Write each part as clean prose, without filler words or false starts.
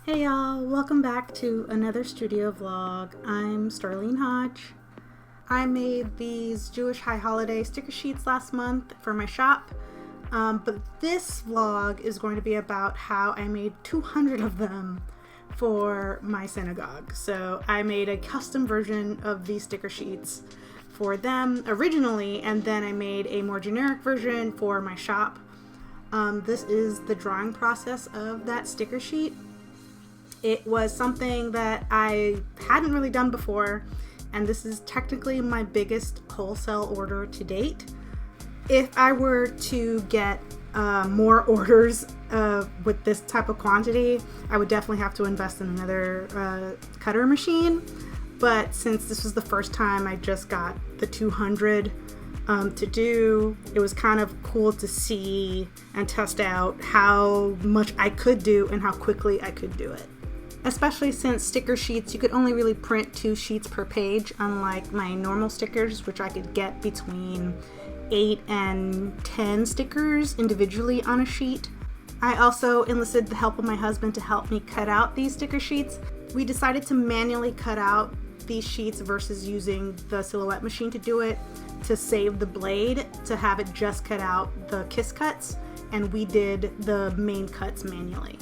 Hey y'all, welcome back to another studio vlog. I'm Starlene Hodge. I made these Jewish High Holiday sticker sheets last month for my shop, but this vlog is going to be about how I made 200 of them for my synagogue. So I made a custom version of these sticker sheets for them originally, and then I made a more generic version for my shop. This is the drawing process of that sticker sheet. It was something that I hadn't really done before, and this is technically my biggest wholesale order to date. If I were to get more orders with this type of quantity, I would definitely have to invest in another cutter machine. But since this was the first time I just got the 200 to do, it was kind of cool to see and test out how much I could do and how quickly I could do it. Especially since sticker sheets, you could only really print 2 sheets per page, unlike my normal stickers, which I could get between 8 and 10 stickers individually on a sheet. I also enlisted the help of my husband to help me cut out these sticker sheets. We decided to manually cut out these sheets versus using the silhouette machine to do it, to save the blade, to have it just cut out the kiss cuts, and we did the main cuts manually.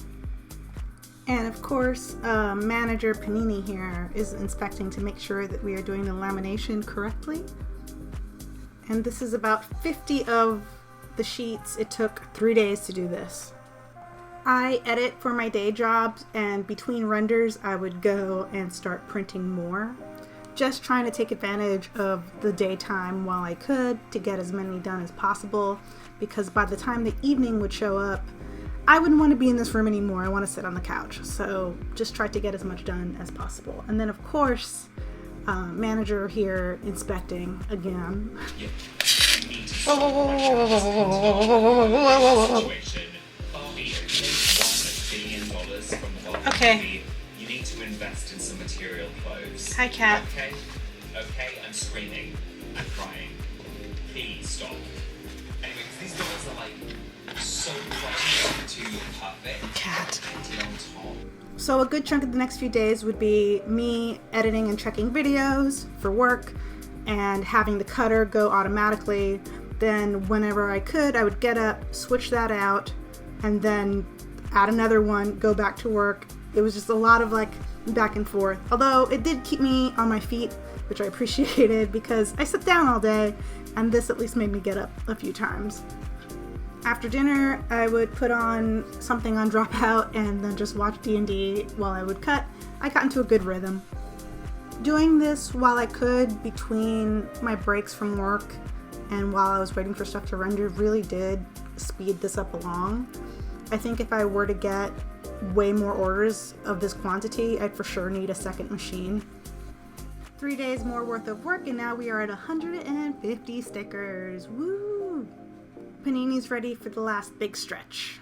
And of course, manager Panini here is inspecting to make sure that we are doing the lamination correctly. And this is about 50 of the sheets. It took 3 days to do this. I edit for my day jobs, and between renders I would go and start printing more. Just trying to take advantage of the daytime while I could to get as many done as possible, because by the time the evening would show up, I wouldn't want to be in this room anymore. I want to sit on the couch. So just try to get as much done as possible. And then of course, manager here inspecting again. Okay. You need to invest in some material clothes. Hi, cat. Okay, I'm screaming. I'm crying. Please stop. Anyway, because these dollars are like so close to perfect. Cat. And on top. So a good chunk of the next few days would be me editing and checking videos for work and having the cutter go automatically. Then whenever I could, I would get up, switch that out, and then add another one, go back to work. It was just a lot of like back and forth. Although it did keep me on my feet, which I appreciated because I sit down all day, and this at least made me get up a few times. After dinner, I would put on something on Dropout and then just watch D&D while I would cut. I got into a good rhythm. Doing this while I could between my breaks from work and while I was waiting for stuff to render really did speed this up along. I think if I were to get way more orders of this quantity, I'd for sure need a second machine. 3 days more worth of work, and now we are at 150 stickers. Woo! Panini's ready for the last big stretch.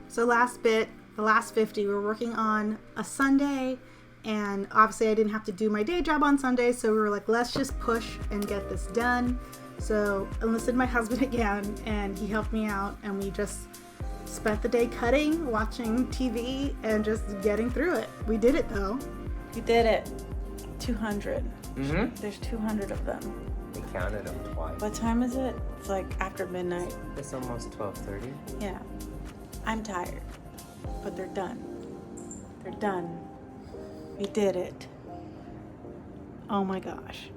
So the last 50, we're working on a Sunday, and obviously I didn't have to do my day job on Sunday, so we were like, let's just push and get this done. So I enlisted my husband again, and he helped me out, and we just spent the day cutting, watching TV, and just getting through it. We did it though. You did it. 200. Mm-hmm. There's 200 of them. We counted them twice. What time is it? It's like after midnight. It's almost 12:30. Yeah. I'm tired. But they're done. They're done. We did it. Oh my gosh.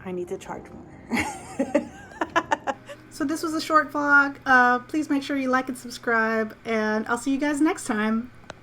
I need to charge more. So this was a short vlog. Please make sure you like and subscribe, and I'll see you guys next time.